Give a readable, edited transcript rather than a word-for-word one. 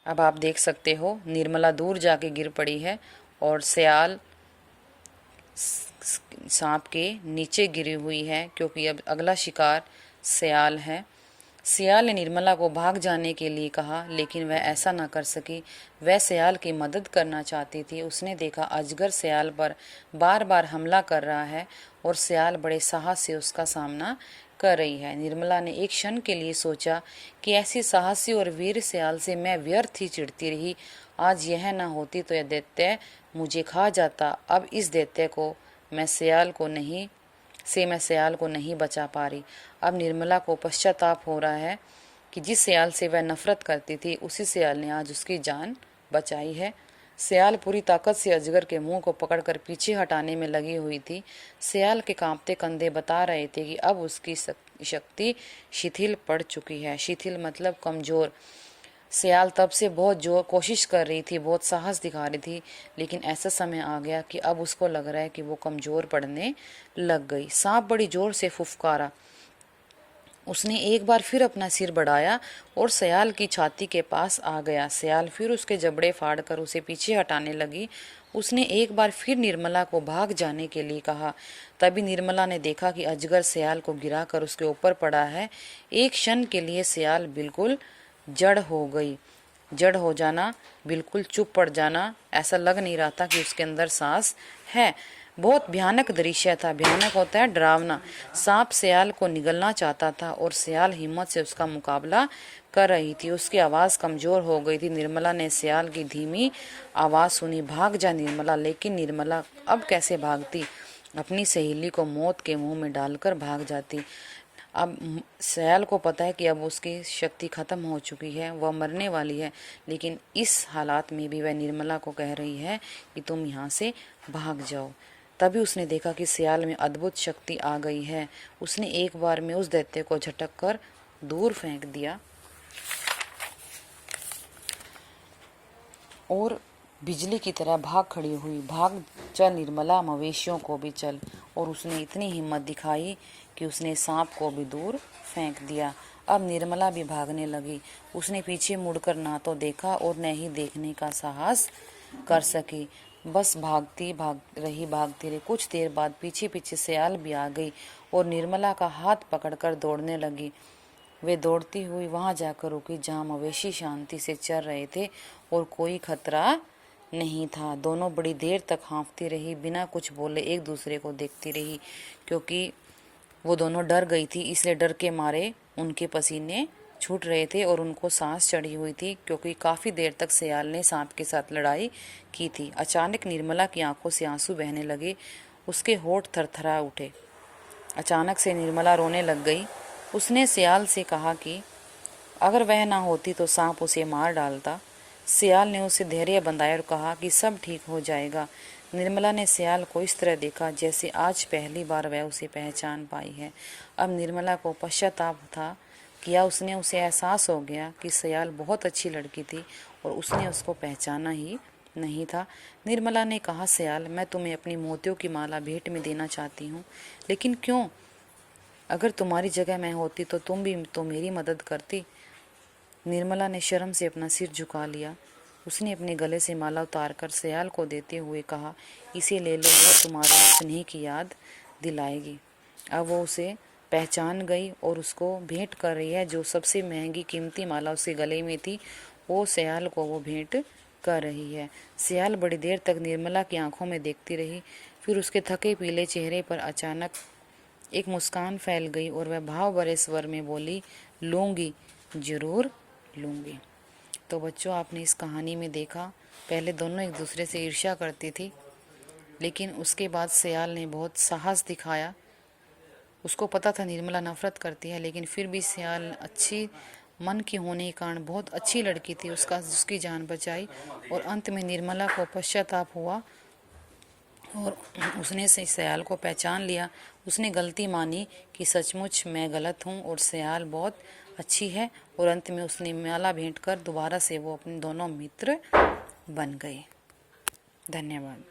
अब आप देख सकते हो निर्मला दूर जाके गिर पड़ी है और सियाल सांप के नीचे गिरी हुई है, क्योंकि अब अगला शिकार सियाल है। सियाल ने निर्मला को भाग जाने के लिए कहा, लेकिन वह ऐसा न कर सकी। वह सियाल की मदद करना चाहती थी। उसने देखा अजगर सियाल पर बार बार हमला कर रहा है और सियाल बड़े साहस से उसका सामना कर रही है। निर्मला ने एक क्षण के लिए सोचा कि ऐसी साहसी और वीर सियाल से मैं व्यर्थ ही चिढ़ती रही। आज यह न होती तो यह दैत्य मुझे खा जाता। अब इस दैत्य को मैं सियाल को नहीं बचा पा रही। अब निर्मला को पश्चाताप हो रहा है कि जिस सियाल से वह नफरत करती थी, उसी सियाल ने आज उसकी जान बचाई है। सियाल पूरी ताकत से अजगर के मुंह को पकड़कर पीछे हटाने में लगी हुई थी। सियाल के कांपते कंधे बता रहे थे कि अब उसकी शक्ति शिथिल पड़ चुकी है। शिथिल मतलब कमजोर। सियाल तब से बहुत जोर कोशिश कर रही थी, बहुत साहस दिखा रही थी, लेकिन ऐसा समय आ गया कि अब उसको लग रहा है कि वो कमजोर पड़ने लग गई। सांप बड़ी जोर से फुफकारा। उसने एक बार फिर अपना सिर बढ़ाया और सियाल की छाती के पास आ गया। सियाल फिर उसके जबड़े फाड़कर उसे पीछे हटाने लगी। उसने एक बार फिर निर्मला को भाग जाने के लिए कहा। तभी निर्मला ने देखा कि अजगर सियाल को गिराकर उसके ऊपर पड़ा है। एक क्षण के लिए सियाल बिल्कुल जड़ हो जाना, बिल्कुल चुप पड़ जाना। ऐसा लग नहीं रहा था कि उसके अंदर सांस है। बहुत भयानक दृश्य था। भयानक होता है डरावना। सांप सियाल को निगलना चाहता था और सियाल हिम्मत से उसका मुकाबला कर रही थी। उसकी आवाज़ कमज़ोर हो गई थी। निर्मला ने सियाल की धीमी आवाज़ सुनी, भाग जा निर्मला। लेकिन निर्मला अब कैसे भागती? अपनी सहेली को मौत के मुंह में डालकर भाग जाती। अब सियाल को पता है कि अब उसकी शक्ति खत्म हो चुकी है, वह मरने वाली है, लेकिन इस हालात में भी वह निर्मला को कह रही है कि तुम यहाँ से भाग जाओ। तभी उसने देखा कि सियाल में अद्भुत शक्ति आ गई है। उसने एक बार में उस दैत्य को झटक कर दूर फेंक दिया और बिजली की तरह भाग खड़ी हुई। भाग चल निर्मला, मवेशियों को भी चल। और उसने इतनी हिम्मत दिखाई कि उसने सांप को भी दूर फेंक दिया। अब निर्मला भी भागने लगी। उसने पीछे मुड़कर ना तो देखा और न ही देखने का साहस कर सकी। बस भागती रही। कुछ देर बाद पीछे पीछे सियाल भी आ गई और निर्मला का हाथ पकड़कर दौड़ने लगी। वे दौड़ती हुई वहां जाकर रुकी जहां मवेशी शांति से चर रहे थे और कोई खतरा नहीं था। दोनों बड़ी देर तक हाँफती रही, बिना कुछ बोले एक दूसरे को देखती रही, क्योंकि वो दोनों डर गई थी। इसलिए डर के मारे उनके पसीने छूट रहे थे और उनको सांस चढ़ी हुई थी, क्योंकि काफ़ी देर तक सियाल ने सांप के साथ लड़ाई की थी। अचानक निर्मला की आंखों से आंसू बहने लगे। उसके होठ थरथरा उठे। अचानक से निर्मला रोने लग गई। उसने सियाल से कहा कि अगर वह ना होती तो सांप उसे मार डालता। सियाल ने उसे धैर्य बंधाया और कहा कि सब ठीक हो जाएगा। निर्मला ने सियाल को इस तरह देखा जैसे आज पहली बार वह उसे पहचान पाई है। अब निर्मला को पश्चाताप था किया। उसे एहसास हो गया कि सियाल बहुत अच्छी लड़की थी और उसने उसको पहचाना ही नहीं था। निर्मला ने कहा, सियाल, मैं तुम्हें अपनी मोतियों की माला भेंट में देना चाहती हूँ, लेकिन क्यों? अगर तुम्हारी जगह मैं होती तो तुम भी तो मेरी मदद करती। निर्मला ने शर्म से अपना सिर झुका लिया। उसने अपने गले से माला उतारकर सियाल को देते हुए कहा, इसे ले लो, वह तुम्हारे स्नेह की याद दिलाएगी। अब वो उसे पहचान गई और उसको भेंट कर रही है। जो सबसे महंगी कीमती माला उसके गले में थी, वो सियाल को वो भेंट कर रही है। सियाल बड़ी देर तक निर्मला की आंखों में देखती रही। फिर उसके थके पीले चेहरे पर अचानक एक मुस्कान फैल गई और वह भाव भरे स्वर में बोली, लूँगी, जरूर लूँगी। तो बच्चों, आपने इस कहानी में देखा, पहले दोनों एक दूसरे से ईर्ष्या करती थी, लेकिन उसके बाद सियाल ने बहुत साहस दिखाया। उसको पता था निर्मला नफरत करती है, लेकिन फिर भी सियाल अच्छी मन की होने के कारण बहुत अच्छी लड़की थी, उसकी जान बचाई और अंत में निर्मला को पश्चाताप हुआ और उसने सियाल को पहचान लिया। उसने गलती मानी कि सचमुच मैं गलत हूँ और सियाल बहुत अच्छी है, और अंत में उसने माला भेंट कर दोबारा से वो अपने दोनों मित्र बन गए। धन्यवाद।